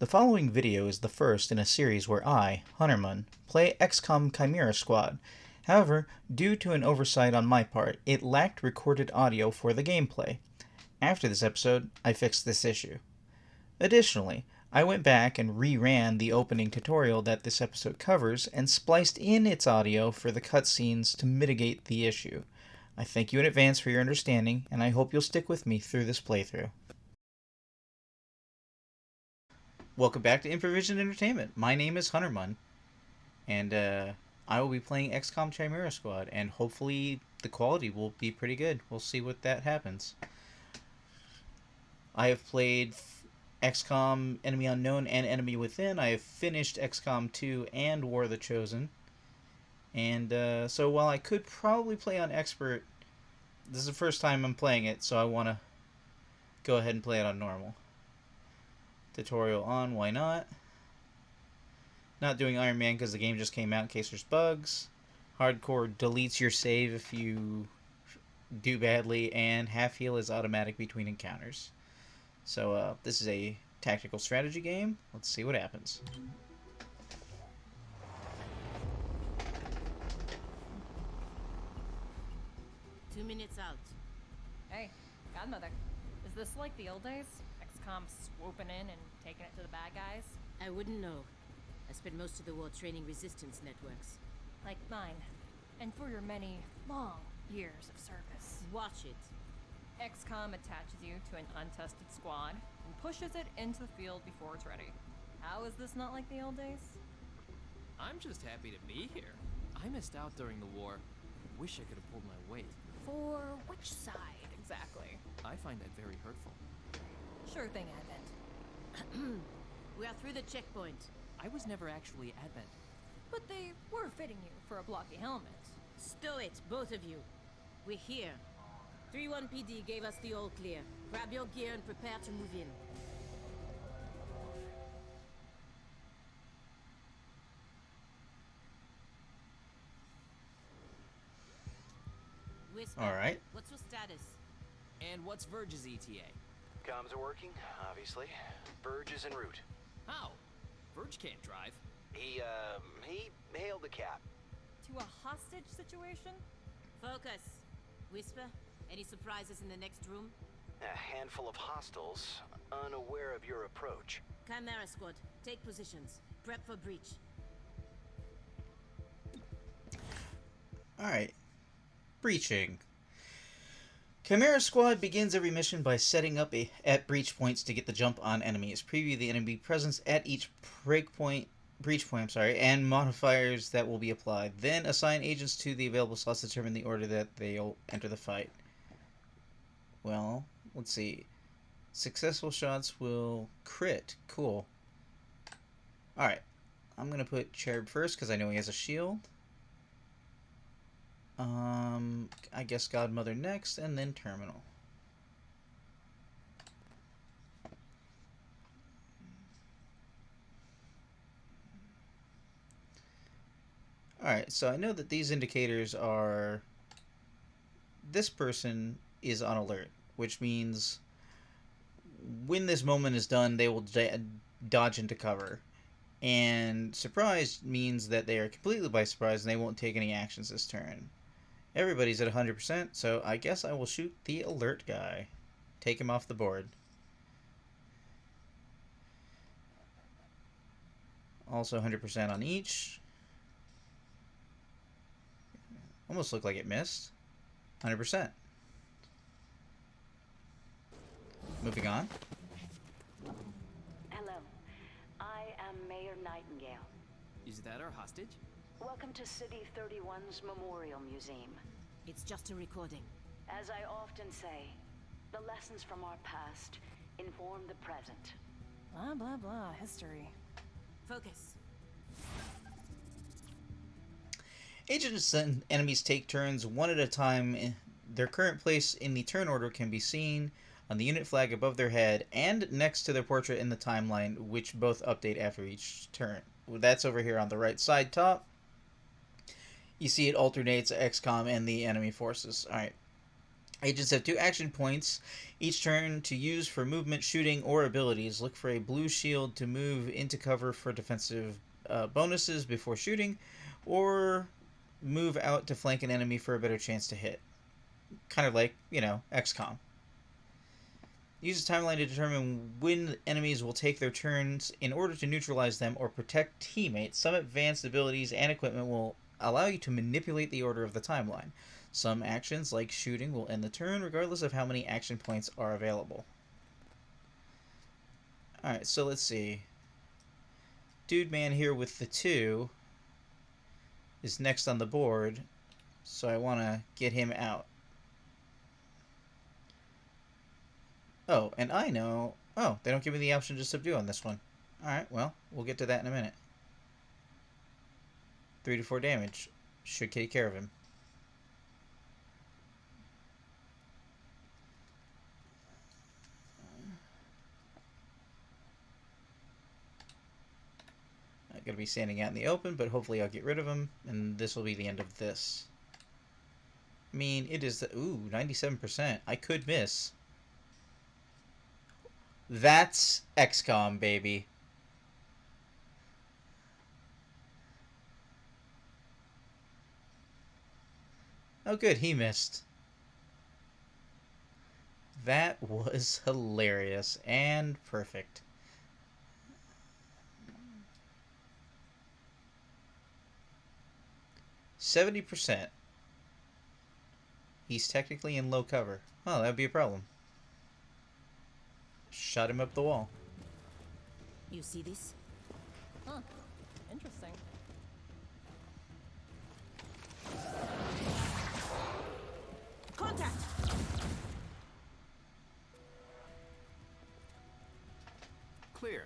The following video is the first in a series where I, Hunterman, play XCOM Chimera Squad. However, due to an oversight on my part, it lacked recorded audio for the gameplay. After this episode, I fixed this issue. Additionally, I went back and reran the opening tutorial that this episode covers and spliced in its audio for the cutscenes to mitigate the issue. I thank you in advance for your understanding, and I hope you'll stick with me through this playthrough. Welcome back to Improvision Entertainment. My name is Hunterman, and I will be playing XCOM Chimera Squad, and hopefully the quality will be pretty good. We'll see what that happens. I have played XCOM Enemy Unknown and Enemy Within. I have finished XCOM 2 and War of the Chosen. And so while I could probably play on Expert, this is the first time I'm playing it, so I want to go ahead and play it on normal. Tutorial on, why not? Not doing Iron Man because the game just came out in case there's bugs. Hardcore deletes your save if you do badly, and half heal is automatic between encounters. So this is a tactical strategy game. Let's see what happens. Two minutes out. Hey, Godmother. Is this like the old days? XCOM swooping in and taking it to the bad guys? I wouldn't know. I spent most of the war training resistance networks. Like mine. And for your many, long years of service. Watch it. XCOM attaches you to an untested squad and pushes it into the field before it's ready. How is this not like the old days? I'm just happy to be here. I missed out during the war. Wish I could have pulled my weight. For which side, exactly? I find that very hurtful. Sure thing, Advent. We are through the checkpoint. I was never actually Advent. But they were fitting you for a blocky helmet. Stow it, both of you. We're here. 3-1 PD gave us the all clear. Grab your gear and prepare to move in. Whisper. Alright. What's your status? And what's Verge's ETA? Comms are working, obviously. Verge is en route. How? Verge can't drive. He hailed the cap. To a hostage situation? Focus. Whisper. Any surprises in the next room? A handful of hostiles, unaware of your approach. Chimera Squad, take positions. Prep for breach. Alright. Breaching. Chimera Squad begins every mission by setting up at breach points to get the jump on enemies. Preview the enemy presence at each breach point, and modifiers that will be applied. Then assign agents to the available slots to determine the order that they'll enter the fight. Well, let's see. Successful shots will crit. Cool. Alright. I'm going to put Cherub first because I know he has a shield. I guess Godmother next, and then Terminal. Alright, so I know that these indicators are... This person is on alert, which means when this moment is done, they will dodge into cover. And surprise means that they are completely by surprise and they won't take any actions this turn. Everybody's at 100%, so I guess I will shoot the alert guy. Take him off the board. Also 100% on each. Almost looked like it missed. 100%. Moving on. Hello. I am Mayor Nightingale. Is that our hostage? Welcome to City 31's Memorial Museum. It's just a recording. As I often say, the lessons from our past inform the present. Blah, blah, blah. History. Focus. Agents and enemies take turns one at a time. Their current place in the turn order can be seen on the unit flag above their head and next to their portrait in the timeline, which both update after each turn. That's over here on the right side top. You see it alternates XCOM and the enemy forces. Alright. Agents have 2 action points each turn to use for movement, shooting, or abilities. Look for a blue shield to move into cover for defensive bonuses before shooting, or move out to flank an enemy for a better chance to hit. Kind of like, XCOM. Use a timeline to determine when enemies will take their turns in order to neutralize them or protect teammates. Some advanced abilities and equipment will allow you to manipulate the order of the timeline. Some actions, like shooting, will end the turn regardless of how many action points are available. Alright, so let's see. Dude man here with the 2 is next on the board, so I want to get him out. Oh, and I know... Oh, they don't give me the option to subdue on this one. Alright, well, we'll get to that in a minute. 3 to 4 damage. Should take care of him. I'm going to be standing out in the open, but hopefully I'll get rid of him, and this will be the end of this. I mean, it is the... Ooh, 97%. I could miss. That's XCOM, baby. Oh, good, he missed. That was hilarious and perfect. %. He's technically in low cover. Oh, that'd be a problem. Shot him up the wall. You see this? Huh. Interesting. Contact! Clear.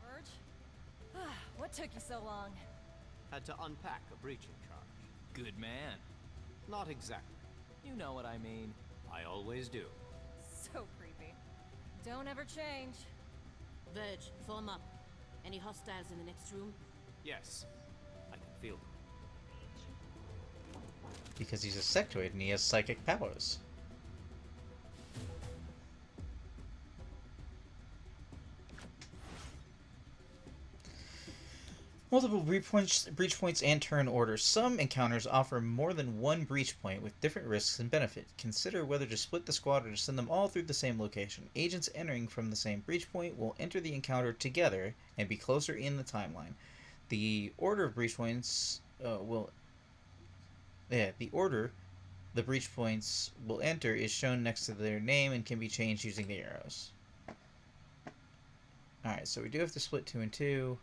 Verge? What took you so long? Had to unpack a breaching charge. Good man. Not exactly. You know what I mean. I always do. So creepy. Don't ever change. Verge, form up. Any hostiles in the next room? Yes. I can feel them. Because he's a sectoid and he has psychic powers. Multiple breach points and turn orders. Some encounters offer more than one breach point with different risks and benefits. Consider whether to split the squad or to send them all through the same location. Agents entering from the same breach point will enter the encounter together and be closer in the timeline. The order of breach points the order the breach points will enter is shown next to their name and can be changed using the arrows. Alright, so we do have to split 2 and 2.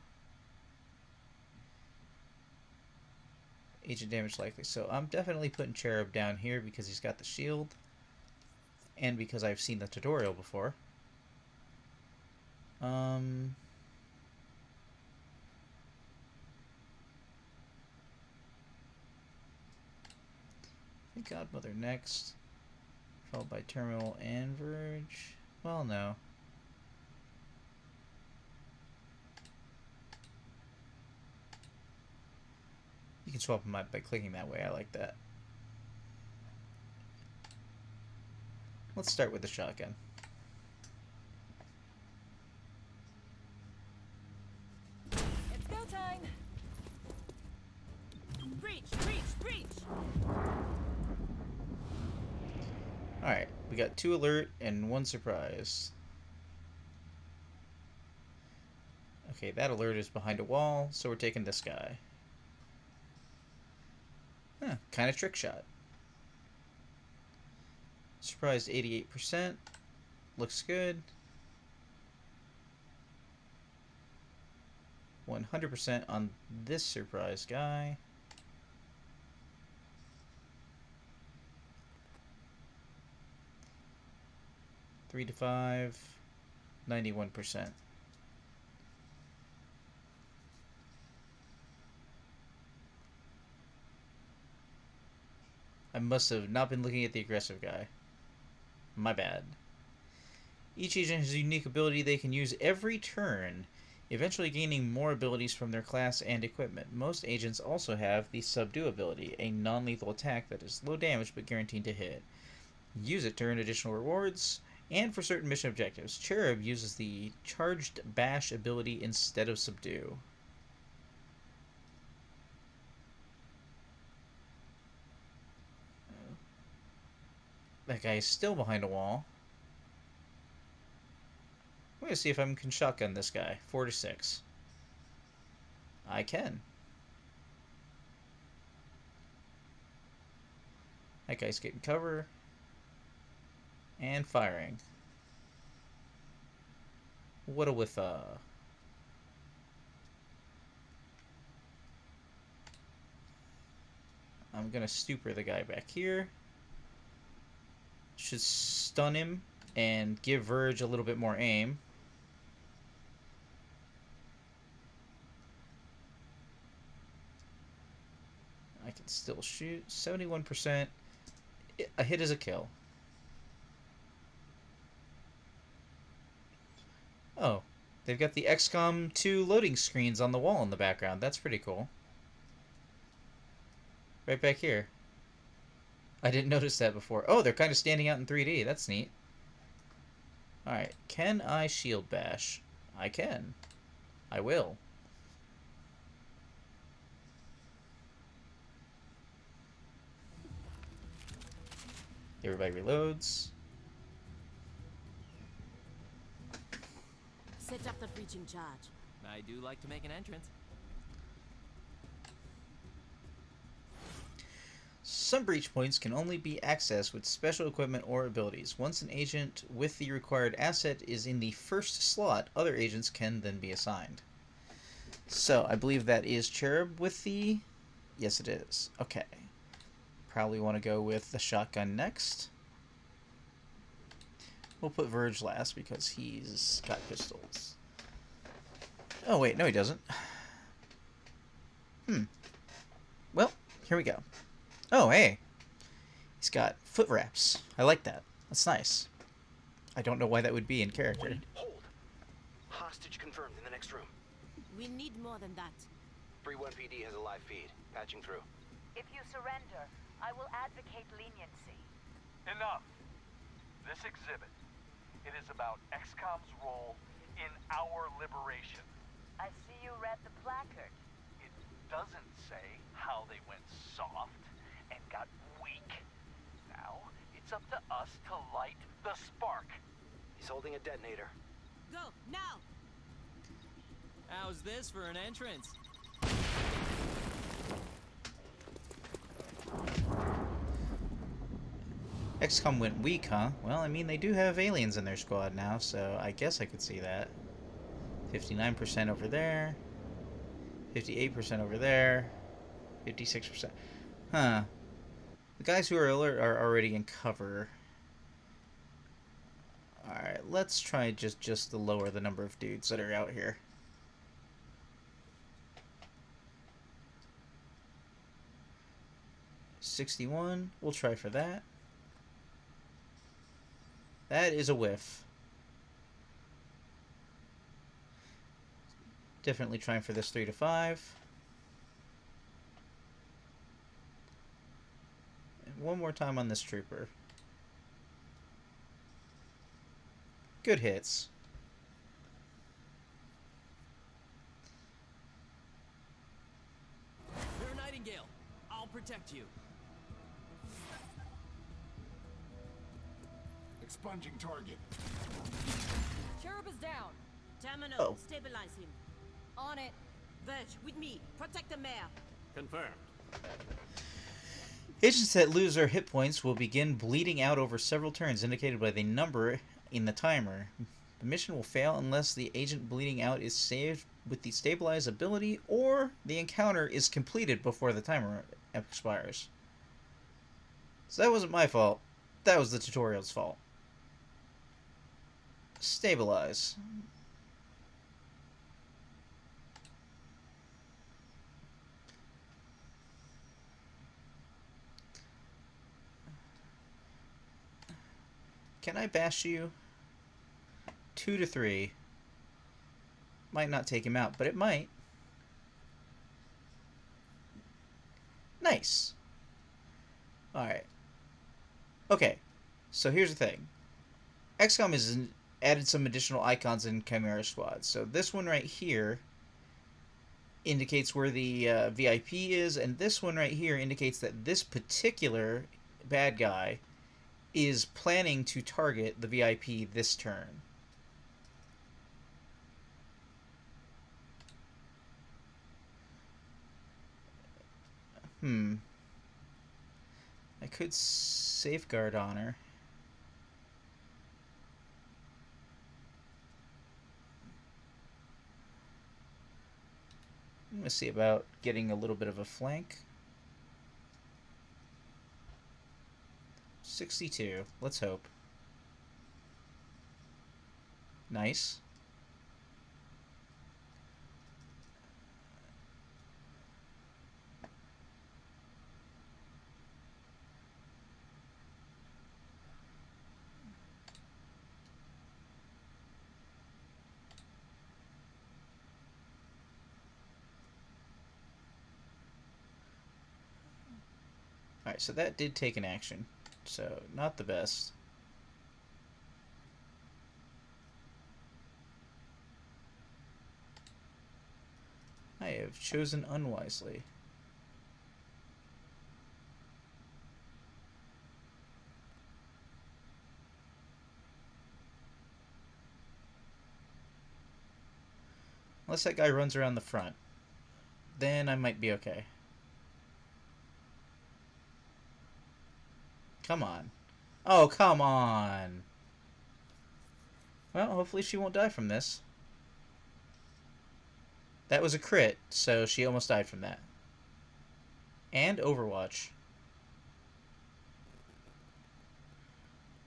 Agent damage likely. So I'm definitely putting Cherub down here because he's got the shield. And because I've seen the tutorial before. I think Godmother next. Followed by Terminal and Verge. Well, no. You can swap them out by clicking that way. I like that. Let's start with the shotgun. It's go time! Breach! Breach! Breach! Alright, we got 2 alert and 1 surprise. Okay, that alert is behind a wall, so we're taking this guy. Huh, kind of trick shot. Surprised 88%. Looks good. 100% on this surprise guy. Three to 5, 91%. I must have not been looking at the aggressive guy. My bad. Each agent has a unique ability they can use every turn. eventually gaining more abilities from their class and equipment. Most agents also have the Subdue ability, a non-lethal attack that is low damage but guaranteed to hit. Use it to earn additional rewards, and for certain mission objectives. Cherub uses the Charged Bash ability instead of Subdue. That guy is still behind a wall. I'm gonna see if I can shotgun this guy. 4 to 6. I can. That guy's getting cover. And firing. What a whiff. I'm gonna stupor the guy back here. Should stun him and give Verge a little bit more aim. I can still shoot. 71%. A hit is a kill. Oh, they've got the XCOM 2 loading screens on the wall in the background. That's pretty cool. Right back here. I didn't notice that before. Oh, they're kind of standing out in 3D. That's neat. Alright, can I shield bash? I can. I will. Everybody reloads. Set up the breaching charge. I do like to make an entrance. Some breach points can only be accessed with special equipment or abilities. Once an agent with the required asset is in the first slot, other agents can then be assigned. So, I believe that is Cherub with the... Yes, it is. Okay. Probably want to go with the shotgun next. We'll put Verge last because he's got pistols. Oh, wait. No, he doesn't. Well, here we go. Oh, hey. He's got foot wraps. I like that. That's nice. I don't know why that would be in character. Wait, hold. Hostage confirmed in the next room. We need more than that. 3-1 PD has a live feed. Patching through. If you surrender, I will advocate leniency. Enough. This exhibit. It is about XCOM's role in our liberation. I see you read the placard. It doesn't say how they went soft and got weak. Now, it's up to us to light the spark. He's holding a detonator. Go, now! How's this for an entrance? XCOM went weak, huh? Well, I mean, they do have aliens in their squad now, so I guess I could see that. 59% over there. 58% over there. 56%. Huh. The guys who are alert are already in cover. Alright, let's try just to lower the number of dudes that are out here. $61. We'll try for that. That is a whiff. Definitely trying for this 3 to 5. And one more time on this trooper. Good hits. You're a Nightingale. I'll protect you. Expunging target. Cherub is down. Terminal, Oh. stabilize him. On it. Verge, with me. Protect the mayor. Confirmed. Agents that lose their hit points will begin bleeding out over several turns, indicated by the number in the timer. The mission will fail unless the agent bleeding out is saved with the stabilize ability, or the encounter is completed before the timer expires. So that wasn't my fault. That was the tutorial's fault. Stabilize. Can I bash you? 2 to 3. Might not take him out, but it might. Nice. Alright. Okay, so here's the thing. XCOM has added some additional icons in Chimera Squad. So this one right here indicates where the VIP is, and this one right here indicates that this particular bad guy is planning to target the VIP this turn. I could safeguard honor. I'm going to see about getting a little bit of a flank. 62. Let's hope. Nice. Alright, so that did take an action. So, not the best. I have chosen unwisely. Unless that guy runs around the front. Then I might be okay. Come on. Oh, come on. Well, hopefully she won't die from this. That was a crit, so she almost died from that. And Overwatch.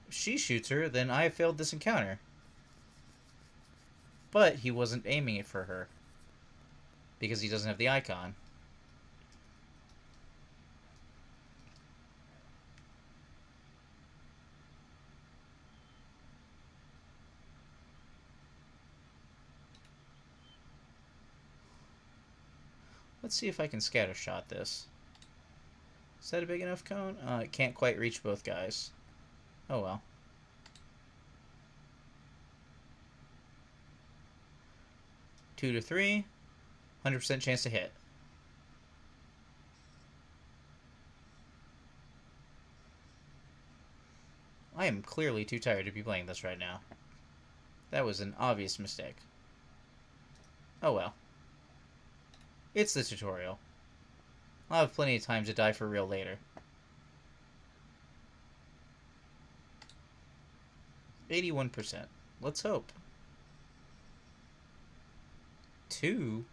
If she shoots her, then I have failed this encounter. But he wasn't aiming it for her. Because he doesn't have the icon. Let's see if I can scattershot this. Is that a big enough cone? It can't quite reach both guys. Oh well. Two to three. 100% chance to hit. I am clearly too tired to be playing this right now. That was an obvious mistake. Oh well. It's the tutorial. I'll have plenty of time to die for real later. 81%. Let's hope. 2?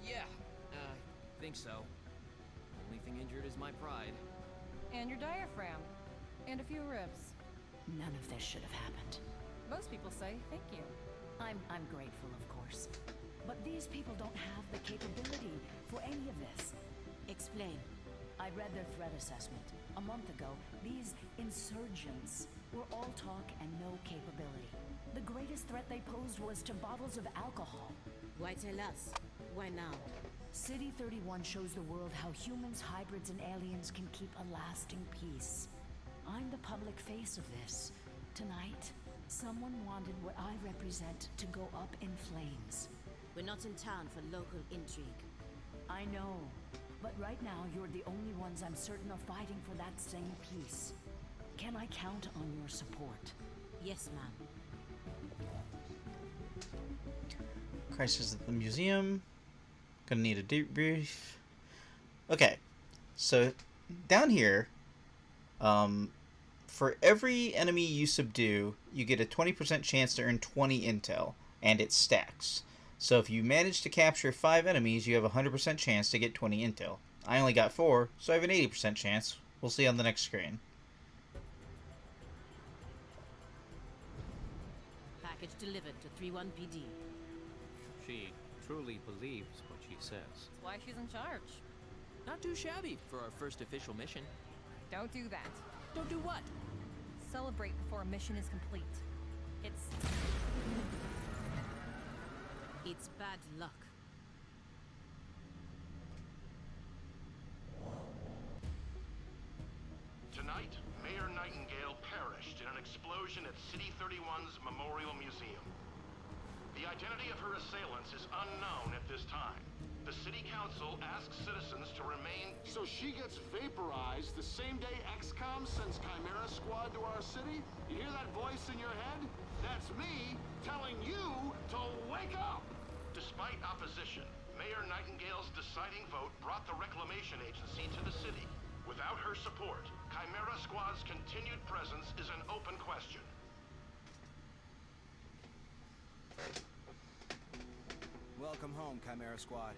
Yeah, I think so. Only thing injured is my pride. And your diaphragm. And a few ribs. None of this should have happened. Most people say thank you. I'm grateful, of course. But these people don't have the capability for any of this. Explain. I read their threat assessment. A month ago, these insurgents were all talk and no capability. The greatest threat they posed was to bottles of alcohol. Why tell us? Why now? City 31 shows the world how humans, hybrids, and aliens can keep a lasting peace. I'm the public face of this. Tonight, someone wanted what I represent to go up in flames. We're not in town for local intrigue. I know, but right now you're the only ones I'm certain are fighting for that same peace. Can I count on your support? Yes, ma'am. Crisis at the museum. Gonna need a debrief. Okay, so down here, for every enemy you subdue, you get a 20% chance to earn 20 intel, and it stacks. So if you manage to capture 5 enemies, you have a 100% chance to get 20 intel. I only got 4, so I have an 80% chance. We'll see on the next screen. package delivered to 31 PD. She truly believes what she says. That's why she's in charge. Not too shabby for our first official mission. Don't do that. Don't do what? Celebrate before a mission is complete. It's bad luck. Tonight, Mayor Nightingale perished in an explosion at City 31's Memorial Museum. The identity of her assailants is unknown at this time. The City Council asks citizens to remain... So she gets vaporized the same day XCOM sends Chimera Squad to our city? You hear that voice in your head? That's me telling you to wake up! Despite opposition, Mayor Nightingale's deciding vote brought the Reclamation Agency to the city. Without her support, Chimera Squad's continued presence is an open question. Welcome home, Chimera Squad.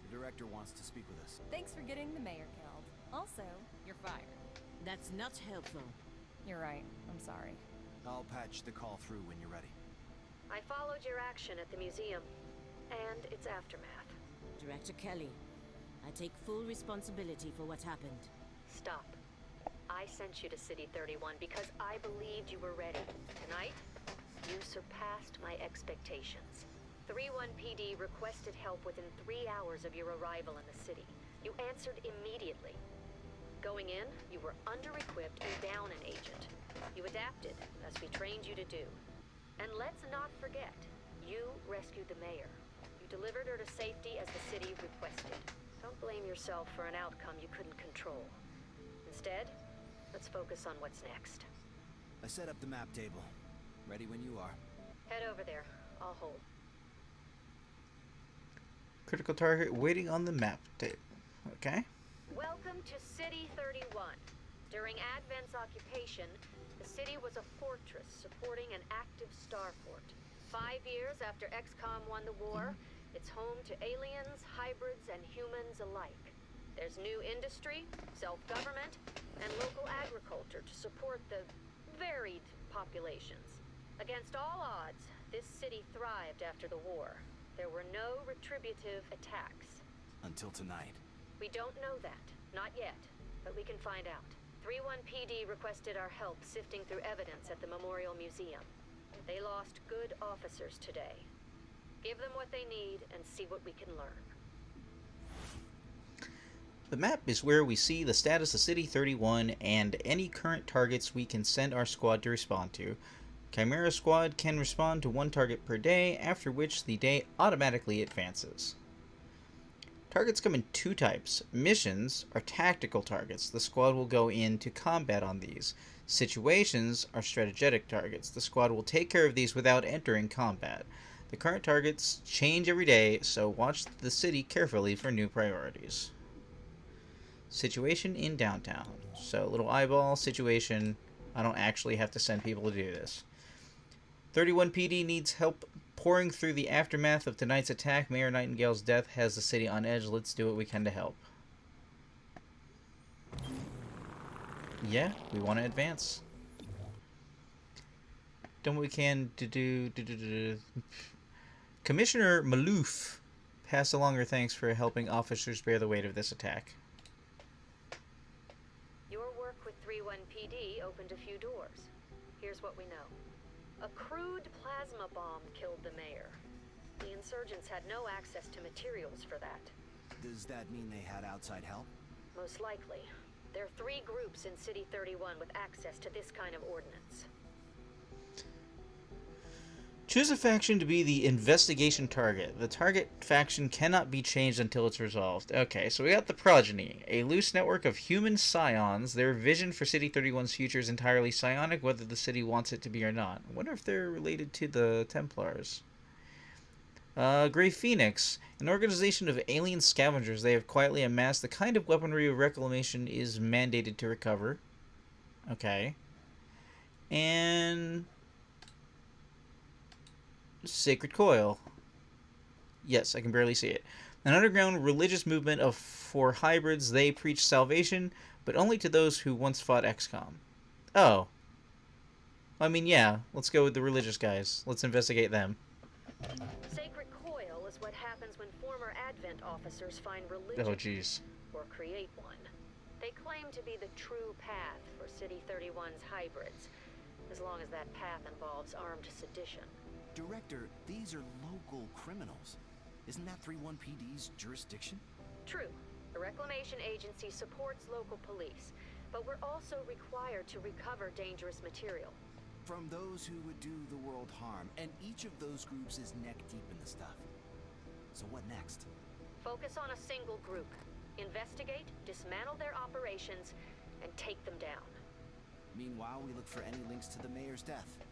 The director wants to speak with us. Thanks for getting the mayor killed. Also, you're fired. That's not helpful. You're right. I'm sorry. I'll patch the call through when you're ready. I followed your action at the museum, and its aftermath. Director Kelly, I take full responsibility for what happened. Stop. I sent you to City 31 because I believed you were ready. Tonight, you surpassed my expectations. 31 PD requested help within 3 hours of your arrival in the city. You answered immediately. Going in, you were under-equipped and down an agent. You adapted, as we trained you to do. And let's not forget, you rescued the mayor. You delivered her to safety as the city requested. Don't blame yourself for an outcome you couldn't control. Instead, let's focus on what's next. I set up the map table. Ready when you are. Head over there. I'll hold. Critical target waiting on the map tape. Okay. Welcome to City 31. During Advent's occupation, the city was a fortress supporting an active starport. 5 years after XCOM won the war, it's home to aliens, hybrids, and humans alike. There's new industry, self-government, and local agriculture to support the varied populations. Against all odds, this city thrived after the war. There were no retributive attacks. Until tonight. We don't know that. Not yet. But we can find out. 31 PD requested our help sifting through evidence at the Memorial Museum. They lost good officers today. Give them what they need and see what we can learn. The map is where we see the status of City 31 and any current targets we can send our squad to respond to. Chimera Squad can respond to 1 target per day, after which the day automatically advances. Targets come in 2 types. Missions are tactical targets. The squad will go into combat on these. Situations are strategic targets. The squad will take care of these without entering combat. The current targets change every day, so watch the city carefully for new priorities. Situation in downtown. So, little eyeball situation. I don't actually have to send people to do this. 31 PD needs help pouring through the aftermath of tonight's attack. Mayor Nightingale's death has the city on edge. Let's do what we can to help. Yeah, we want to advance. Done what we can to do. Commissioner Maloof passed along her thanks for helping officers bear the weight of this attack. Your work with 31 PD opened a few doors. Here's what we know. A crude plasma bomb killed the mayor. The insurgents had no access to materials for that. Does that mean they had outside help? Most likely. There are 3 groups in City 31 with access to this kind of ordnance. Choose a faction to be the investigation target. The target faction cannot be changed until it's resolved. Okay, so we got the Progeny, a loose network of human scions. Their vision for City 31's future is entirely psionic, whether the city wants it to be or not. I wonder if they're related to the Templars. Grey Phoenix, an organization of alien scavengers. They have quietly amassed the kind of weaponry Reclamation is mandated to recover. Okay. And Sacred Coil. Yes, I can barely see it. An underground religious movement for hybrids. They preach salvation, but only to those who once fought XCOM. Oh. I mean, yeah, let's go with the religious guys. Let's investigate them. Sacred coil is what happens when former Advent officers find religion. Oh, jeez. Or create one. They claim to be the true path for City 31's hybrids, as long as that path involves armed sedition. Director, these are local criminals. Isn't that 31PD's jurisdiction? True. The Reclamation Agency supports local police, but we're also required to recover dangerous material. From those who would do the world harm, and each of those groups is neck deep in the stuff. So what next? Focus on a single group. Investigate, dismantle their operations, and take them down. Meanwhile, we look for any links to the mayor's death.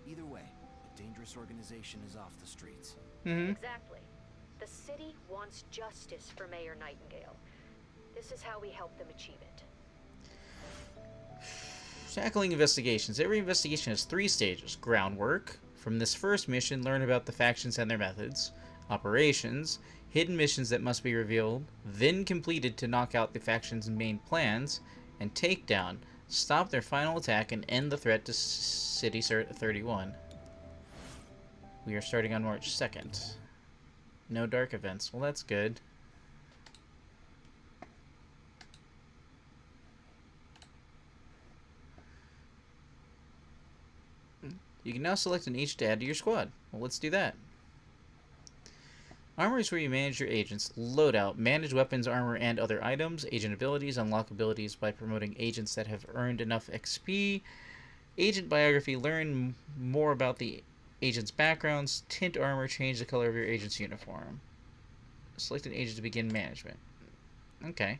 Either way, a dangerous organization is off the streets. Exactly. The city wants justice for Mayor Nightingale. This is how we help them achieve it. Tackling investigations. Every investigation has 3 stages. Groundwork. From this first mission, learn about the factions and their methods. Operations. Hidden missions that must be revealed, then completed to knock out the faction's main plans. And takedown. Stop their final attack and end the threat to City 31. We are starting on March 2nd. No dark events. Well, that's good. You can now select an agent to add to your squad. Well, let's do that. Armor is where you manage your agents. Loadout. Manage weapons, armor, and other items. Agent abilities. Unlock abilities by promoting agents that have earned enough XP. Agent biography. Learn more about the agent's backgrounds. Tint armor. Change the color of your agent's uniform. Select an agent to begin management. Okay.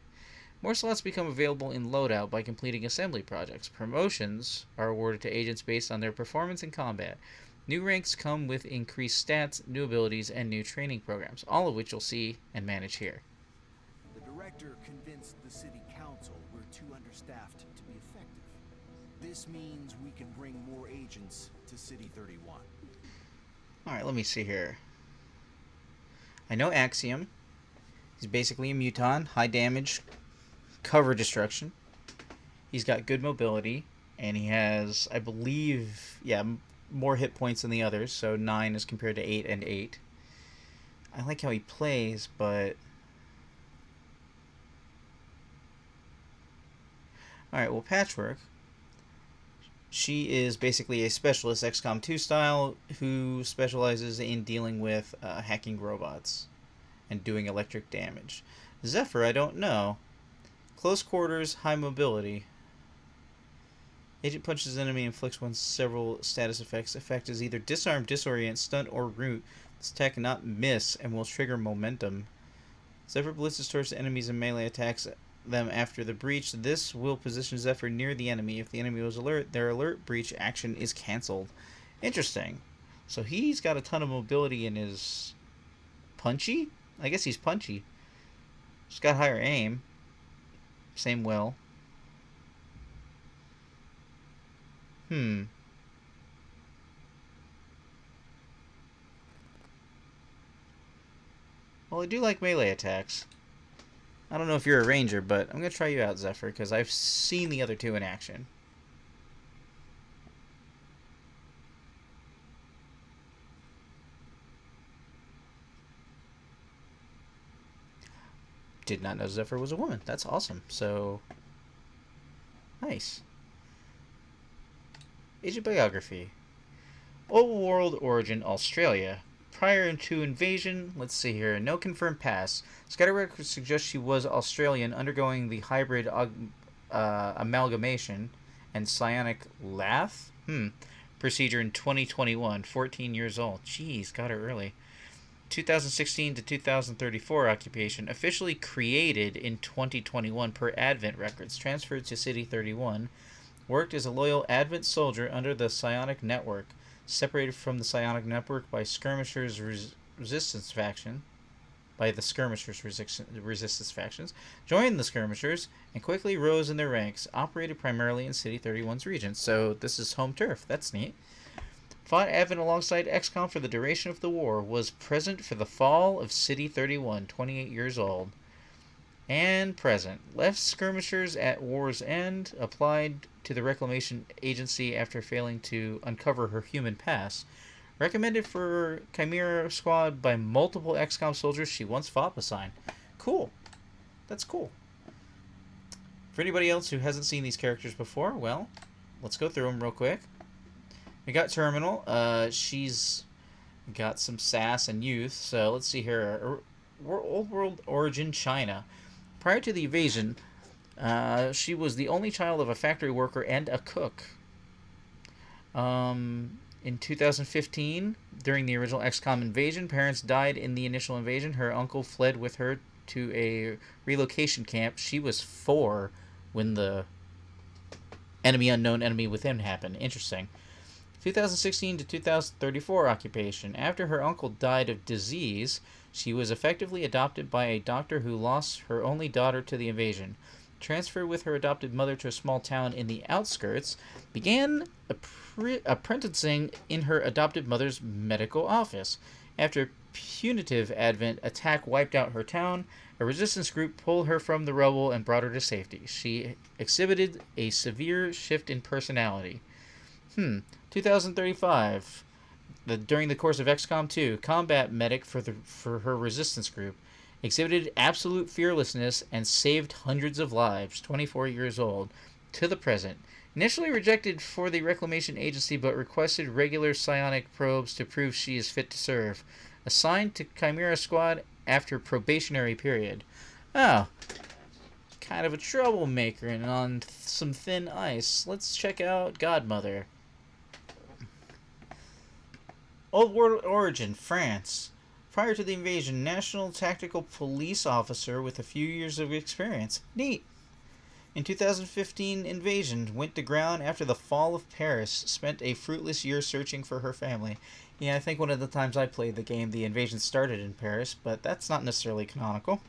More slots become available in loadout by completing assembly projects. Promotions are awarded to agents based on their performance in combat. New ranks come with increased stats, new abilities, and new training programs, all of which you'll see and manage here. The director convinced the city council we're too understaffed to be effective. This means we can bring more agents to City 31. Alright, let me see here. I know Axiom. He's basically a muton, high damage, cover destruction. He's got good mobility, and he has, I believe, more hit points than the others, so 9 as compared to 8 and 8. I like how he plays, but... Alright, well, Patchwork. She is basically a specialist, XCOM 2 style, who specializes in dealing with hacking robots and doing electric damage. Zephyr, I don't know. Close quarters, high mobility. Agent punches enemy and inflicts one several status effects. Effect is either disarm, disorient, stun, or root. This attack cannot miss and will trigger momentum. Zephyr blitzes towards enemies and melee attacks them after the breach. This will position Zephyr near the enemy. If the enemy was alert, their alert breach action is cancelled. Interesting. So he's got a ton of mobility in his... Punchy? I guess he's punchy. He's got higher aim. Same will. Well, I do like melee attacks. I don't know if you're a ranger, but I'm going to try you out, Zephyr, because I've seen the other two in action. Did not know Zephyr was a woman. That's awesome. So, nice. Agent biography. Old World origin, Australia. Prior to invasion, let's see here, no confirmed past. Scatter records suggest she was Australian, undergoing the hybrid amalgamation and psionic lath procedure in 2021. 14 years old. Jeez, got her early. 2016 to 2034 occupation. Officially created in 2021 per Advent records. Transferred to City 31. Worked as a loyal Advent soldier under the Psionic Network. Separated from the Psionic Network by Skirmishers Resistance Faction. By the Skirmishers Resistance Factions. Joined the Skirmishers and quickly rose in their ranks. Operated primarily in City 31's region. So this is home turf. That's neat. Fought Advent alongside XCOM for the duration of the war. Was present for the fall of City 31. 28 years old. and present. Left skirmishers at war's end, applied to the Reclamation Agency after failing to uncover her human past. Recommended for Chimera Squad by multiple XCOM soldiers she once fought beside. Cool. That's cool. For anybody else who hasn't seen these characters before, well, let's go through them real quick. We got Terminal. She's got some sass and youth. So let's see here. Old World Origin China. Prior to the invasion, she was the only child of a factory worker and a cook. In 2015, during the original XCOM invasion, parents died in the initial invasion. Her uncle fled with her to a relocation camp. She was 4 when the Enemy Unknown, Enemy Within happened. Interesting. 2016 to 2034 occupation. After her uncle died of disease, she was effectively adopted by a doctor who lost her only daughter to the invasion. Transferred with her adopted mother to a small town in the outskirts, began apprenticing in her adopted mother's medical office. After a punitive Advent attack wiped out her town, a resistance group pulled her from the rubble and brought her to safety. She exhibited a severe shift in personality. 2035. During the course of XCOM 2, combat medic for her resistance group, exhibited absolute fearlessness and saved hundreds of lives. 24 years old. To the present. Initially rejected for the Reclamation Agency, but requested regular psionic probes to prove she is fit to serve. Assigned to Chimera Squad after probationary period. Oh, kind of a troublemaker and on some thin ice. Let's check out Godmother. Old World Origin, France. Prior to the invasion, National Tactical Police Officer with a few years of experience. Neat. In 2015 invasion, went to ground after the fall of Paris, spent a fruitless year searching for her family. Yeah, I think one of the times I played the game, the invasion started in Paris, but that's not necessarily canonical.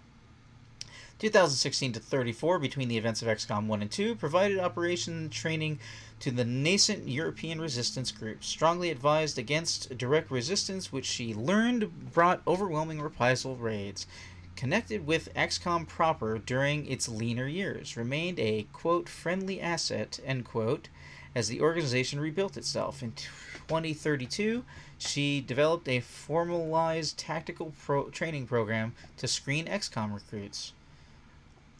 2016 to 34, between the events of XCOM 1 and 2, provided operation training to the nascent European resistance group. Strongly advised against direct resistance, which she learned brought overwhelming reprisal raids. Connected with XCOM proper during its leaner years. Remained a, quote, friendly asset, end quote, as the organization rebuilt itself. In 2032, she developed a formalized tactical training program to screen XCOM recruits.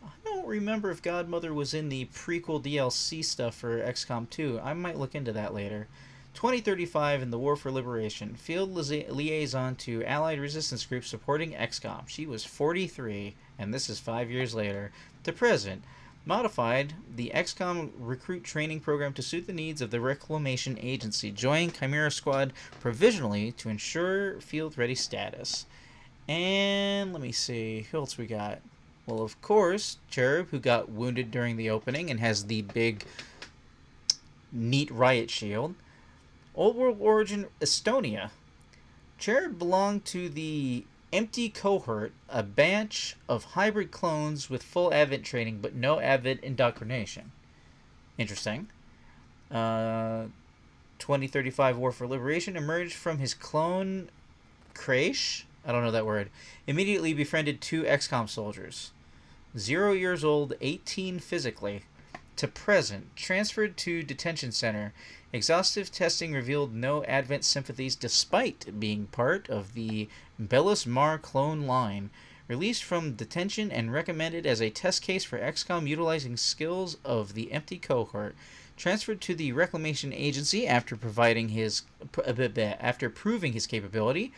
I don't remember if Godmother was in the prequel DLC stuff for XCOM 2. I might look into that later. 2035 in the War for Liberation. Field liaison to Allied resistance groups supporting XCOM. She was 43, and this is 5 years later. To present. Modified the XCOM recruit training program to suit the needs of the Reclamation Agency. Joined Chimera Squad provisionally to ensure field-ready status. And let me see, who else we got? Well, of course, Cherub, who got wounded during the opening and has the big, neat riot shield. Old World Origin Estonia. Cherub belonged to the Empty Cohort, a batch of hybrid clones with full Advent training but no Advent indoctrination. Interesting. 2035 War for Liberation emerged from his clone Crash. I don't know that word. Immediately befriended 2 XCOM soldiers. 0 years old, 18 physically. To present. Transferred to detention center. Exhaustive testing revealed no Advent sympathies despite being part of the Bellis Mar clone line. Released from detention and recommended as a test case for XCOM utilizing skills of the Empty Cohort. Transferred to the Reclamation Agency after proving his capability.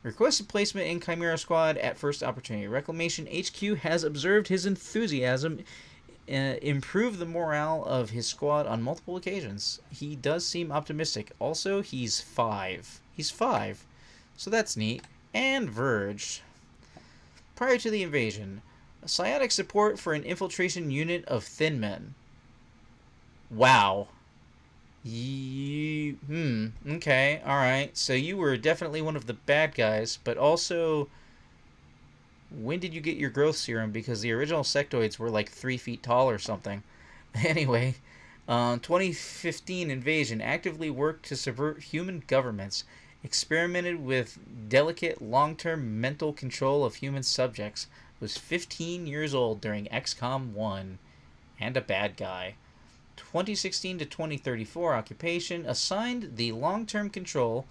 Requested placement in Chimera Squad at first opportunity. Reclamation HQ has observed his enthusiasm improve the morale of his squad on multiple occasions. He does seem optimistic. Also, he's 5. He's 5. So that's neat. And Verge. Prior to the invasion, psionic support for an infiltration unit of Thin Men. Wow. Okay, alright. So you were definitely one of the bad guys, but also, when did you get your growth serum? Because the original sectoids were like 3 feet tall or something. Anyway, 2015 invasion actively worked to subvert human governments, experimented with delicate long-term mental control of human subjects, was 15 years old during XCOM 1 and a bad guy. 2016 to 2034 occupation, assigned the long-term control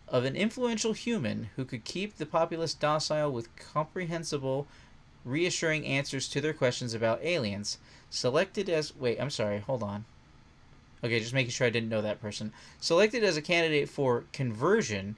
of an influential human who could keep the populace docile with comprehensible, reassuring answers to their questions about aliens. Selected as... Wait, I'm sorry, hold on. Okay, just making sure I didn't know that person. Selected as a candidate for conversion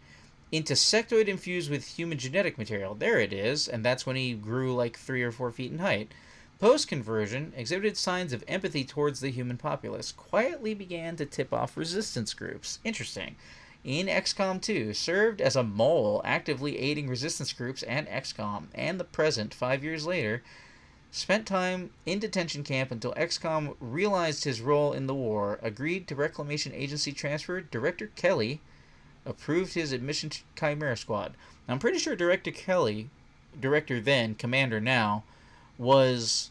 into sectoid infused with human genetic material. There it is, and that's when he grew like 3 or 4 feet in height. Post-conversion, exhibited signs of empathy towards the human populace. Quietly began to tip off resistance groups. Interesting. In XCOM 2, served as a mole, actively aiding resistance groups and XCOM, and the present, 5 years later, spent time in detention camp until XCOM realized his role in the war, agreed to Reclamation Agency transfer. Director Kelly approved his admission to Chimera Squad. Now, I'm pretty sure Director Kelly, director then, commander now, was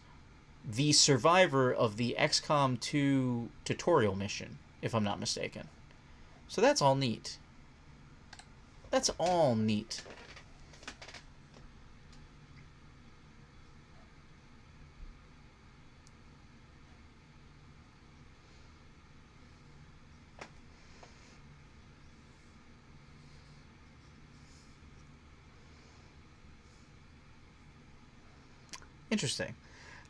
the survivor of the XCOM 2 tutorial mission, if I'm not mistaken. So that's all neat. That's all neat. Interesting.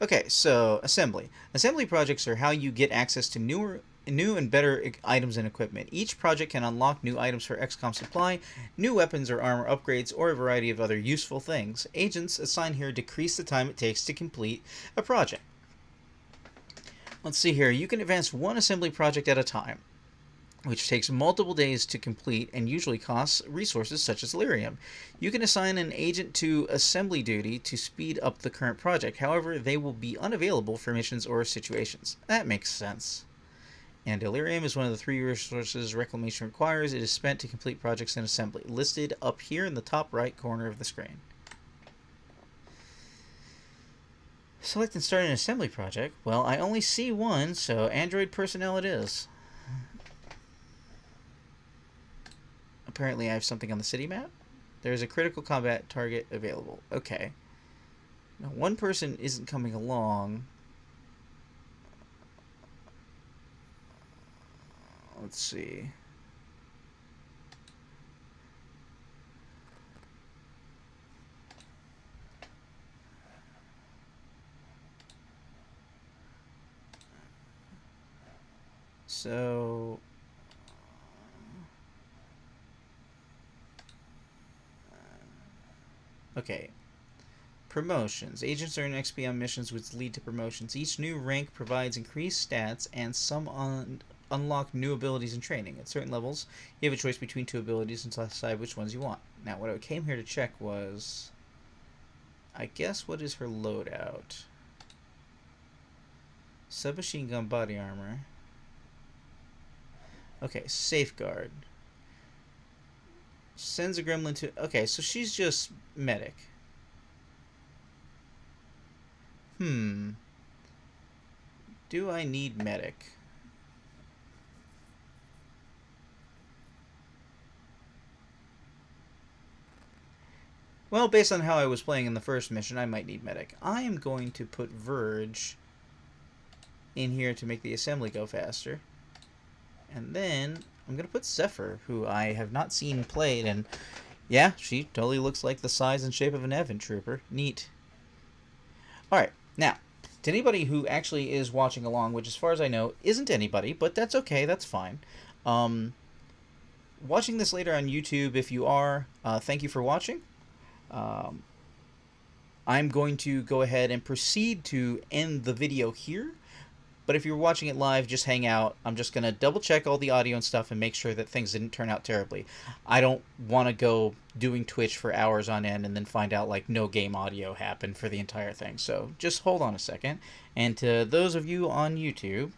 Okay, so assembly. Assembly projects are how you get access to new and better items and equipment. Each project can unlock new items for XCOM supply, new weapons or armor upgrades, or a variety of other useful things. Agents assigned here decrease the time it takes to complete a project. Let's see here. You can advance one assembly project at a time, which takes multiple days to complete and usually costs resources such as lyrium. You can assign an agent to assembly duty to speed up the current project. However, they will be unavailable for missions or situations. That makes sense. And delirium is one of the 3 resources Reclamation requires. It is spent to complete projects in assembly, listed up here in the top right corner of the screen. Select and start an assembly project. Well, I only see one, so Android personnel it is. Apparently I have something on the city map. There's a critical combat target available. Okay. Now, one person isn't coming along. Let's see. So... okay. Promotions. Agents earn XP on missions which lead to promotions. Each new rank provides increased stats and some unlock new abilities and training. At certain levels, you have a choice between 2 abilities and decide which ones you want. Now, what I came here to check was... I guess what is her loadout? Submachine gun body armor. Okay, safeguard. Sends a gremlin to... okay, so she's just medic. Do I need medic? Well, based on how I was playing in the first mission, I might need medic. I am going to put Verge in here to make the assembly go faster. And then I'm going to put Zephyr, who I have not seen played, and yeah, she totally looks like the size and shape of an Event Trooper. Neat. Alright, now, to anybody who actually is watching along, which as far as I know, isn't anybody, but that's okay, that's fine. Watching this later on YouTube, if you are, thank you for watching. I'm going to go ahead and proceed to end the video here. But if you're watching it live, just hang out. I'm just going to double check all the audio and stuff and make sure that things didn't turn out terribly. I don't want to go doing Twitch for hours on end and then find out like no game audio happened for the entire thing. So just hold on a second. And to those of you on YouTube,